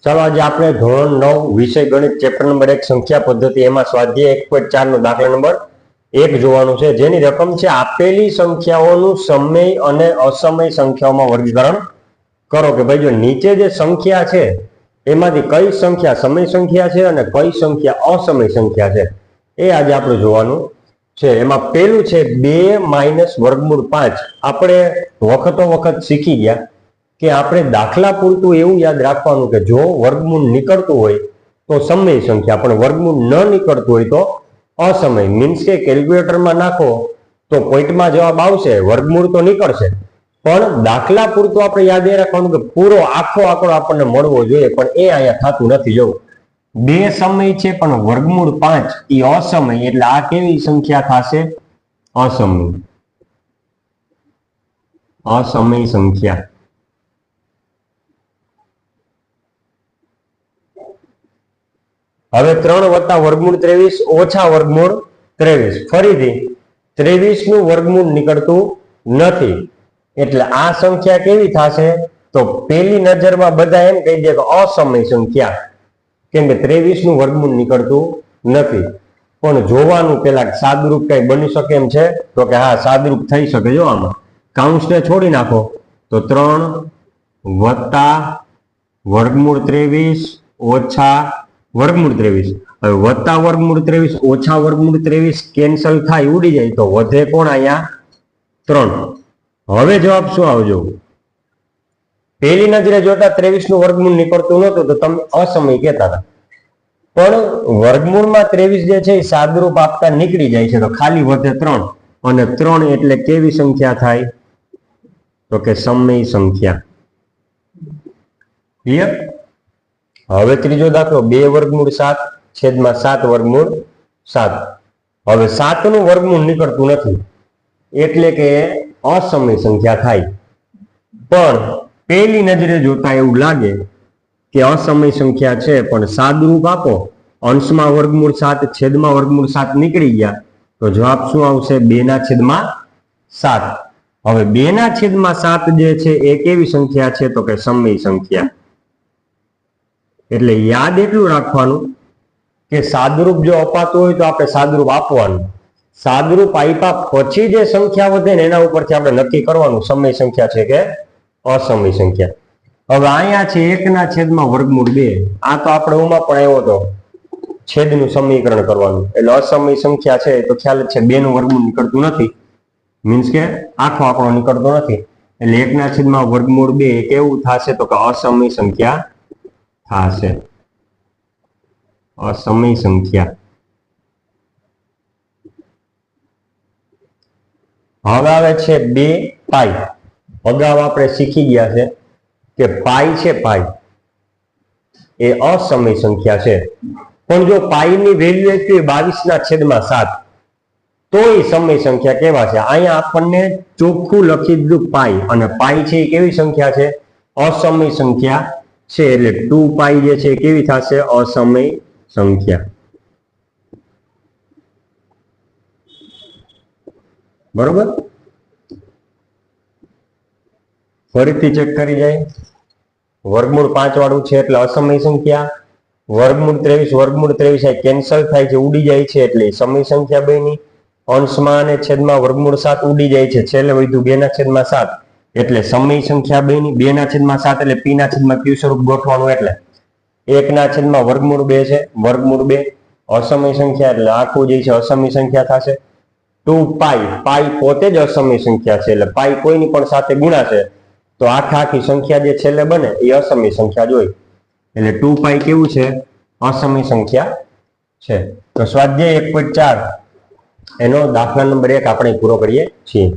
ચાલો આજે આપણે ધોરણ 9 વિષય ગણિત ચેપ્ટર નંબર 1 સંખ્યા પદ્ધતિ એમાં સ્વાધ્યાય 1.4 નો દાખલા નંબર 1 જોવાનું છે, જેની રકમ છે આપેલી સંખ્યાઓનું સમય અને અસમય સંખ્યાઓમાં વર્ગીકરણ કરો કે ભાઈ જો નીચે જે સંખ્યા છે એમાંથી કઈ સંખ્યા સમય સંખ્યા છે અને કઈ સંખ્યા અસમય સંખ્યા છે એ આજે આપણે જોવાનું છે। એમાં પહેલું છે 2 - વર્ગમૂળ 5। આપણે વખતો વખત શીખી ગયા કે આપણે દાખલા પૂરતું એવું યાદ રાખવાનું કે જો વર્ગમૂળ નીકળતું હોય તો સમય સંખ્યા, પણ વર્ગમૂળ ન નીકળતું હોય તો અસમય। મીન્સ કે કેલ્ક્યુલેટરમાં નાખો તો પોઈન્ટમાં જવાબ આવશે, વર્ગમૂળ તો નીકળશે, પણ દાખલા પૂરતું આપણે યાદ એ રાખવાનું કે પૂરો આખો આંકડો આપણને મળવો જોઈએ, પણ એ અહીંયા થતું નથી। જો 2 સમય છે પણ વર્ગમૂળ 5 એ અસમય, એટલે આ કેવી સંખ્યા થશે? અસમય, અસમય સંખ્યા। હવે 3 વત્તા વર્ગમૂળ 23 ઓછા વર્ગમૂળ 23, ફરીથી 23 નું વર્ગમૂળ નીકળતું નથી, એટલે આ સંખ્યા કેવી થશે? તો પેલી નજરમાં બધા એમ કહી દે કે અસમય સંખ્યા, કેમ કે 23 નું વર્ગમૂળ નીકળતું નથી। પણ જોવાનું પેલા સાદરૂપ કઈ બની શકે એમ છે? તો કે હા, સાદરૂપ થઈ શકે। જો આમાં કાઉન્સને છોડી નાખો તો 3 વત્તા વર્ગમૂળ 23 ઓછા વર્ગમૂળ 23, હવે વત્તા વર્ગમૂળ 23 ઓછા વર્ગમૂળ 23 કેન્સલ થાય, ઉડી જાય, તો વધે કોણ? અહીંયા 3। હવે જવાબ શું આવજો? પેલી નજરે જોતા 23 નું વર્ગમૂળ નીકળતું નહોતું તો તમે અસમય કહેતા હતા, પણ વર્ગમૂળમાં 23 જે છે એ સાદરૂપ આપતા નીકળી જાય છે, તો ખાલી વધે 3, અને 3 એટલે કેવી સંખ્યા થાય? તો કે સમય સંખ્યા। ક્લિયર? હવે ત્રીજો દાખલો 2 વર્ગમૂળ 7 છેદમાં 7 વર્ગમૂળ 7। હવે 7 નું વર્ગમૂળ નીકળતું નથી, એટલે કે અસમય સંખ્યા થાય, પણ પેલી નજરે જોતા એવું લાગે કે અસમય સંખ્યા છે, પણ સાદરૂપ આપો, અંશમાં વર્ગમૂળ 7 છેદમાં વર્ગમૂળ 7 નીકળી ગયા, તો જવાબ શું આવશે? 2/7। હવે 2/7 જે છે એ કેવી સંખ્યા છે? તો કે સમય સંખ્યા। એટલે યાદ એટલું રાખવાનું કે સાદરૂપ જો અપાતું હોય તો આપણે સાદરૂપ આપવાનું, સાદરૂપ આપ્યા પછી જે સંખ્યા વધે ને એના ઉપરથી આપણે નક્કી કરવાનું સમય સંખ્યા છે કે અસમય સંખ્યા। હવે અહીંયા છે 1/2 વર્ગમૂળ 2, આ તો આપણે ઓમાં પણ આવ્યો હતો, છેદનું સમીકરણ કરવાનું, એટલે અસમય સંખ્યા છે તો ખ્યાલ જ છે 2 નું વર્ગમૂળ નીકળતું નથી, મીન્સ કે આખો આંકડો નીકળતો નથી, એટલે 1/2 વર્ગમૂળ 2 કેવું થશે? તો કે અસમય સંખ્યા થશે, અસમય સંખ્યા। હવે આવે છે 2 પાઈ। અગાઉ આપણે શીખી ગયા છે કે પાઈ છે, પાઈ એ અસમય સંખ્યા છે, પણ જો પાઈની વેલ્યુ એટલી 22/7 તો એ સમય સંખ્યા કેવા છે? અહીંયા આપણને ચોખ્ખું લખી દીધું પાઈ, અને પાઈ છે એ કેવી સંખ્યા છે? અસમય સંખ્યા છે, એટલે 2 પાઈ જે છે કેવી થશે? અસમય સંખ્યા। બરોબર? ફરીથી ચેક કરી જાય, વર્ગમૂળ 5 વાળું છે એટલે અસમય સંખ્યા, વર્ગમૂળ 23 આ કેન્સલ થાય છે, ઉડી જાય છે, એટલે સમય સંખ્યા બની, અંશમાં અને છેદમાં વર્ગમૂળ 7 ઉડી જાય છે, છેલ્લે વધ્યું 2/7, એટલે સમય સંખ્યા બની। 2/7 એટલે p/q સ્વરૂપ ગોઠવાનું, એટલે 1/2 વર્ગમૂળ 2 છે, વર્ગમૂળ 2 અસમય સંખ્યા, એટલે આખું જે છે અસમય સંખ્યા થશે। 2 પાઈ, પાઈ પોતે જ અસમય સંખ્યા છે, એટલે પાઈ કોઈની પણ સાથે ગુણાશે તો આખી સંખ્યા જે છેલ્લે બને એ અસમય સંખ્યા જ હોય, એટલે 2 પાઈ કેવું છે? અસમય સંખ્યા છે। તો સ્વાધ્યાય 1.4 એનો દાખલા નંબર 1 આપણે પૂરો કરીએ છીએ।